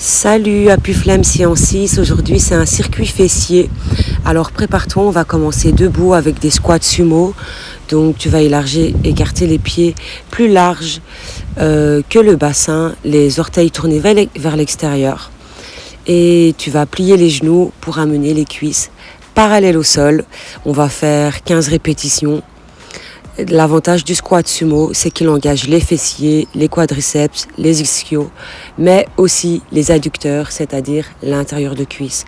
Salut Apuflemme Sciencis, aujourd'hui c'est un circuit fessier. Alors prépare-toi, on va commencer debout avec des squats sumo. Donc tu vas écarter les pieds plus larges que le bassin, les orteils tournés vers l'extérieur. Et tu vas plier les genoux pour amener les cuisses parallèles au sol. On va faire 15 répétitions. L'avantage du squat sumo, c'est qu'il engage les fessiers, les quadriceps, les ischios, mais aussi les adducteurs, c'est-à-dire l'intérieur de cuisse.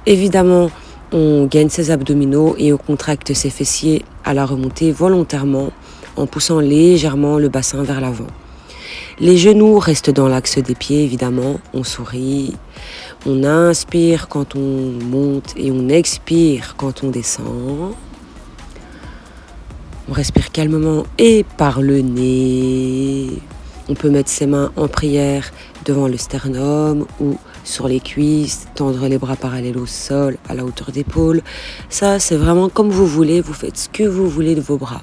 Évidemment, on gagne ses abdominaux et on contracte ses fessiers à la remontée volontairement en poussant légèrement le bassin vers l'avant. Les genoux restent dans l'axe des pieds, évidemment. On sourit, on inspire quand on monte et on expire quand on descend. On respire calmement et par le nez. On peut mettre ses mains en prière devant le sternum ou sur les cuisses, tendre les bras parallèles au sol, à la hauteur d'épaule. Ça, c'est vraiment comme vous voulez. Vous faites ce que vous voulez de vos bras.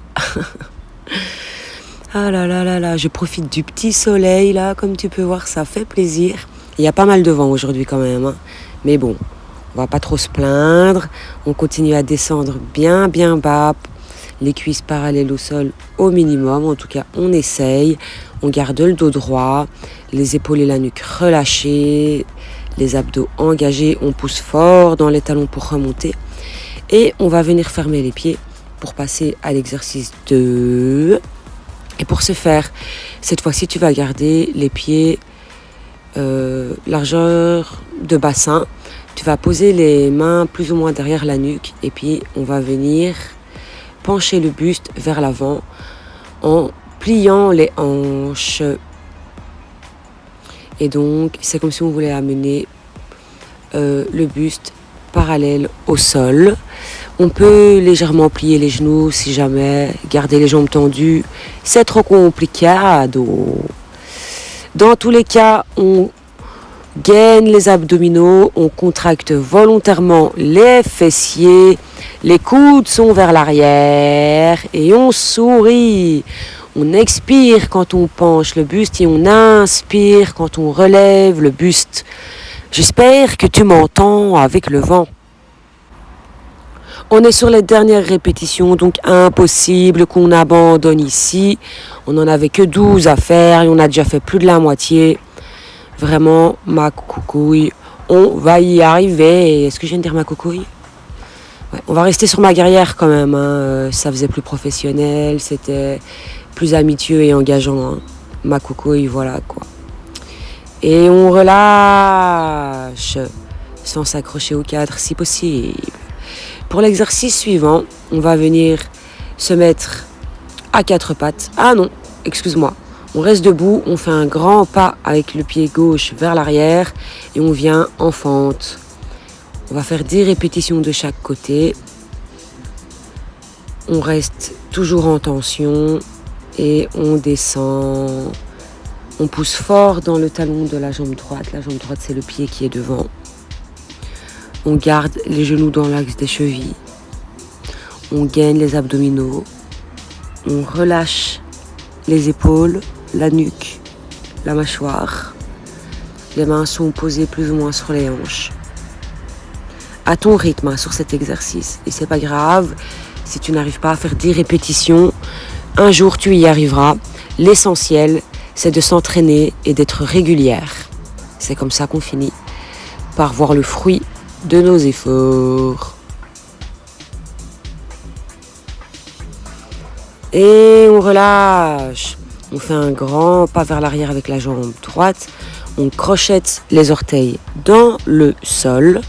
Ah là là là là, je profite du petit soleil là, comme tu peux voir, ça fait plaisir. Il y a pas mal de vent aujourd'hui quand même, hein. Mais bon, on va pas trop se plaindre. On continue à descendre bien bas. Les cuisses parallèles au sol au minimum, en tout cas on essaye, on garde le dos droit, les épaules et la nuque relâchées, les abdos engagés, on pousse fort dans les talons pour remonter et on va venir fermer les pieds pour passer à l'exercice 2. Et pour ce faire, cette fois-ci tu vas garder les pieds largeur de bassin, tu vas poser les mains plus ou moins derrière la nuque et puis on va venir pencher le buste vers l'avant en pliant les hanches. Et donc, c'est comme si on voulait amener le buste parallèle au sol. On peut légèrement plier les genoux si jamais, garder les jambes tendues. C'est trop compliqué. Dans tous les cas, on gaine les abdominaux, on contracte volontairement les fessiers, les coudes sont vers l'arrière et on sourit. On expire quand on penche le buste et on inspire quand on relève le buste. J'espère que tu m'entends avec le vent. On est sur les dernières répétitions, donc impossible qu'on abandonne ici. On n'en avait que 12 à faire et on a déjà fait plus de la moitié. Vraiment, ma coucouille, on va y arriver. Est-ce que je viens de dire ma coucouille ? Ouais, on va rester sur ma guerrière quand même, hein. Ça faisait plus professionnel, c'était plus amitieux et engageant, hein. Ma coucouille, voilà quoi. Et on relâche, sans s'accrocher au cadre si possible. Pour l'exercice suivant, on va venir se mettre à 4 pattes. Ah non, excuse-moi. On reste debout, on fait un grand pas avec le pied gauche vers l'arrière et on vient en fente. On va faire 10 répétitions de chaque côté. On reste toujours en tension et on descend. On pousse fort dans le talon de la jambe droite. La jambe droite, c'est le pied qui est devant. On garde les genoux dans l'axe des chevilles. On gaine les abdominaux. On relâche les épaules, la nuque, la mâchoire. Les mains sont posées plus ou moins sur les hanches. À ton rythme, hein, sur cet exercice. Et c'est pas grave si tu n'arrives pas à faire 10 répétitions. Un jour, tu y arriveras. L'essentiel, c'est de s'entraîner et d'être régulière. C'est comme ça qu'on finit par voir le fruit de nos efforts. Et on relâche. On fait un grand pas vers l'arrière avec la jambe droite. On crochette les orteils dans le sol.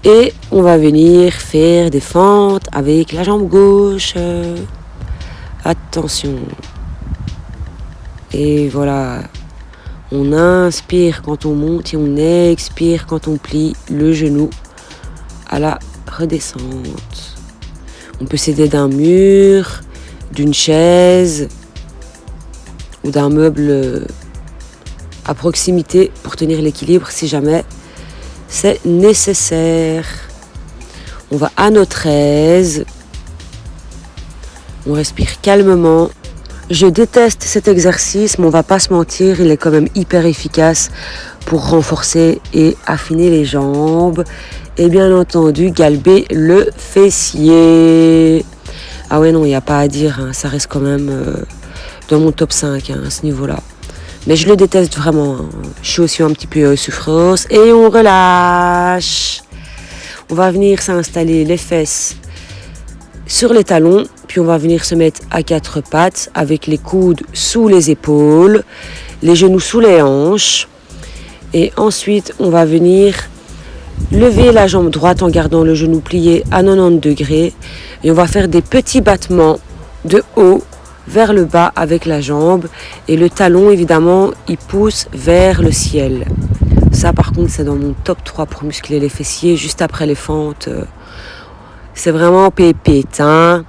Et on va venir faire des fentes avec la jambe gauche. Attention. Et voilà. On inspire quand on monte et on expire quand on plie le genou à la redescente. On peut s'aider d'un mur, d'une chaise ou d'un meuble à proximité pour tenir l'équilibre si jamais c'est nécessaire. On va à notre aise. On respire calmement Je déteste cet exercice, mais on va pas se mentir, il est quand même hyper efficace pour renforcer et affiner les jambes. Et bien entendu, galber le fessier. Ah ouais, non, il n'y a pas à dire, hein, ça reste quand même dans mon top 5 hein, à ce niveau-là. Mais je le déteste vraiment. Hein. Je suis aussi un petit peu souffreuse. Et on relâche. On va venir s'installer les fesses sur les talons. Puis on va venir se mettre à quatre pattes avec les coudes sous les épaules, les genoux sous les hanches. Et ensuite, on va venir lever la jambe droite en gardant le genou plié à 90 degrés. Et on va faire des petits battements de haut vers le bas avec la jambe. Et le talon, évidemment, il pousse vers le ciel. Ça, par contre, c'est dans mon top 3 pour muscler les fessiers, juste après les fentes. C'est vraiment pépite, hein.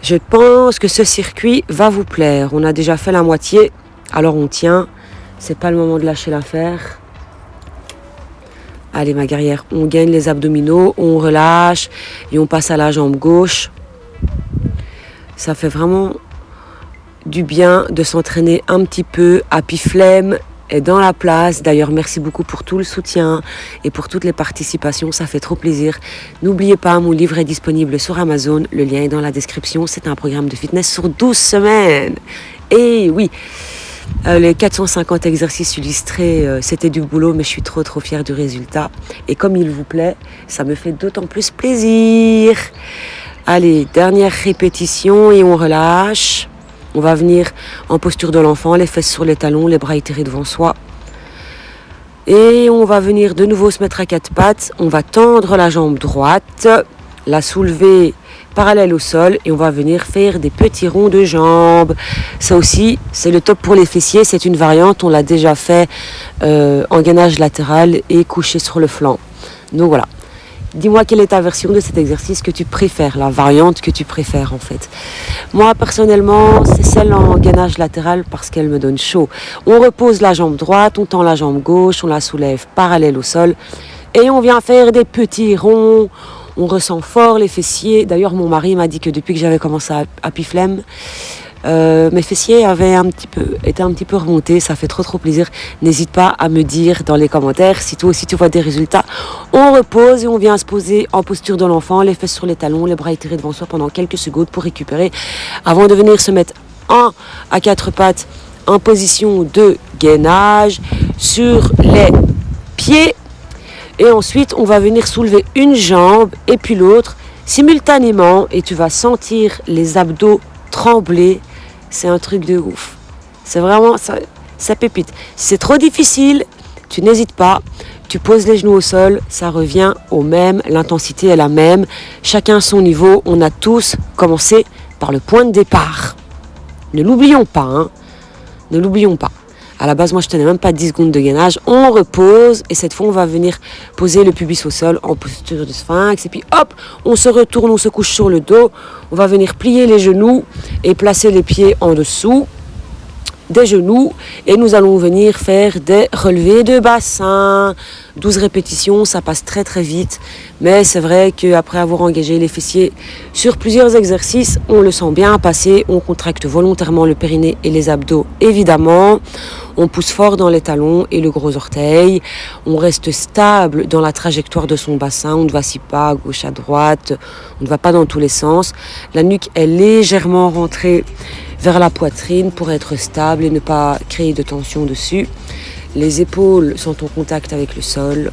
Je pense que ce circuit va vous plaire. On a déjà fait la moitié, alors on tient. C'est pas le moment de lâcher l'affaire. Allez ma guerrière, on gagne les abdominaux, on relâche et on passe à la jambe gauche. Ça fait vraiment du bien de s'entraîner un petit peu. Happy Flemme est dans la place. D'ailleurs, merci beaucoup pour tout le soutien et pour toutes les participations. Ça fait trop plaisir. N'oubliez pas, mon livre est disponible sur Amazon. Le lien est dans la description. C'est un programme de fitness sur 12 semaines. Et oui, les 450 exercices illustrés, c'était du boulot, mais je suis trop fière du résultat. Et comme il vous plaît, ça me fait d'autant plus plaisir. Allez, dernière répétition et on relâche. On va venir en posture de l'enfant, les fesses sur les talons, les bras étirés devant soi. Et on va venir de nouveau se mettre à quatre pattes. On va tendre la jambe droite, la soulever parallèle au sol et on va venir faire des petits ronds de jambes. Ça aussi, c'est le top pour les fessiers. C'est une variante, on l'a déjà fait en gainage latéral et couché sur le flanc. Donc voilà. Dis-moi quelle est ta version de cet exercice que tu préfères, la variante que tu préfères en fait. Moi personnellement, c'est celle en gainage latéral parce qu'elle me donne chaud. On repose la jambe droite, on tend la jambe gauche, on la soulève parallèle au sol et on vient faire des petits ronds. On ressent fort les fessiers. D'ailleurs, mon mari m'a dit que depuis que j'avais commencé à Happy Flemme, mes fessiers étaient un petit peu remontés. Ça fait trop plaisir. N'hésite pas à me dire dans les commentaires si toi aussi tu vois des résultats. On repose et on vient se poser en posture de l'enfant, les fesses sur les talons, les bras étirés devant soi pendant quelques secondes pour récupérer avant de venir se mettre à quatre pattes en position de gainage sur les pieds. Et ensuite, on va venir soulever une jambe et puis l'autre simultanément et tu vas sentir les abdos trembler. C'est un truc de ouf. C'est vraiment, ça pépite. Si c'est trop difficile, tu n'hésites pas. Tu poses les genoux au sol, ça revient au même. L'intensité est la même. Chacun son niveau. On a tous commencé par le point de départ. Ne l'oublions pas, hein. Ne l'oublions pas. À la base, moi, je tenais même pas 10 secondes de gainage. On repose et cette fois, on va venir poser le pubis au sol en posture de sphinx. Et puis, hop, on se retourne, on se couche sur le dos. On va venir plier les genoux et placer les pieds en dessous des genoux. Et nous allons venir faire des relevés de bassin. 12 répétitions, ça passe très vite. Mais c'est vrai qu'après avoir engagé les fessiers sur plusieurs exercices, on le sent bien passer. On contracte volontairement le périnée et les abdos, évidemment. On pousse fort dans les talons et le gros orteil. On reste stable dans la trajectoire de son bassin. On ne vacille pas à gauche, à droite. On ne va pas dans tous les sens. La nuque est légèrement rentrée vers la poitrine pour être stable et ne pas créer de tension dessus. Les épaules sont en contact avec le sol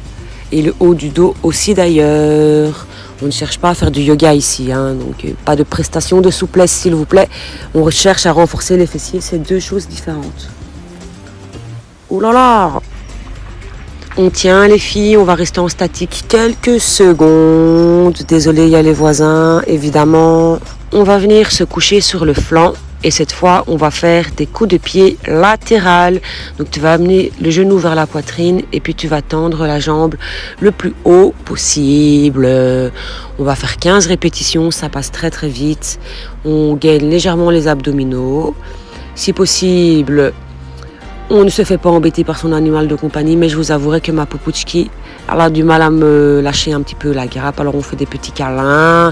et le haut du dos aussi d'ailleurs. On ne cherche pas à faire du yoga ici, hein, donc pas de prestation de souplesse s'il vous plaît. On recherche à renforcer les fessiers, c'est deux choses différentes. Ouh là là! On tient les filles, on va rester en statique quelques secondes. Désolé, il y a les voisins, évidemment. On va venir se coucher sur le flanc. Et cette fois, on va faire des coups de pied latérales. Donc, tu vas amener le genou vers la poitrine et puis tu vas tendre la jambe le plus haut possible. On va faire 15 répétitions, ça passe très vite. On gaine légèrement les abdominaux. Si possible, On ne se fait pas embêter par son animal de compagnie, mais je vous avouerai que ma Poupoutchki, elle a du mal à me lâcher un petit peu la grappe. Alors on fait des petits câlins.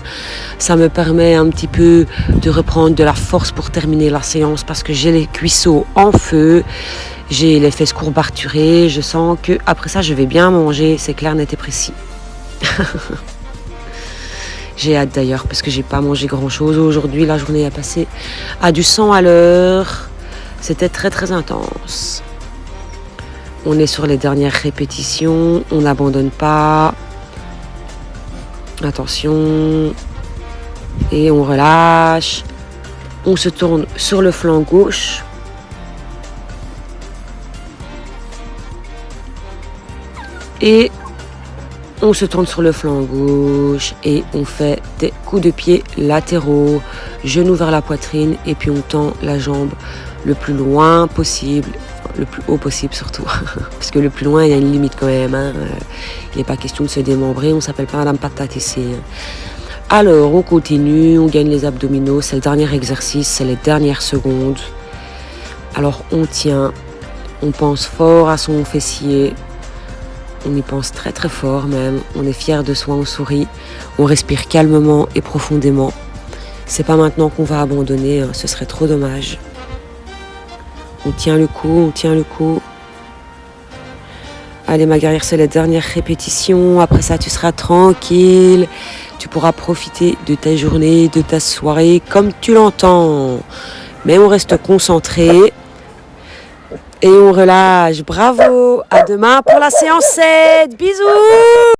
Ça me permet un petit peu de reprendre de la force pour terminer la séance parce que j'ai les cuisseaux en feu. J'ai les fesses courbaturées. Je sens que après ça, je vais bien manger. C'est clair, net et précis. J'ai hâte d'ailleurs parce que j'ai pas mangé grand chose. Aujourd'hui, la journée a passé à du 100 à l'heure. C'était très très intense. On est sur les dernières répétitions. On n'abandonne pas. Attention. Et on relâche. On se tourne sur le flanc gauche. Et on se tourne sur le flanc gauche et on fait des coups de pied latéraux, genoux vers la poitrine et puis on tend la jambe le plus loin possible, le plus haut possible surtout, parce que le plus loin il y a une limite quand même, hein. Il n'est pas question de se démembrer, on ne s'appelle pas Madame Patate ici. Alors on continue, on gagne les abdominaux, c'est le dernier exercice, c'est les dernières secondes. Alors on tient, on pense fort à son fessier. On y pense très très fort même, on est fier de soi, on sourit, on respire calmement et profondément. C'est pas maintenant qu'on va abandonner, hein, ce serait trop dommage. On tient le coup, on tient le coup. Allez ma guerrière, c'est les dernières répétitions, après ça tu seras tranquille. Tu pourras profiter de ta journée, de ta soirée comme tu l'entends. Mais on reste concentré. Et on relâche. Bravo. À demain pour la séance 7. Bisous.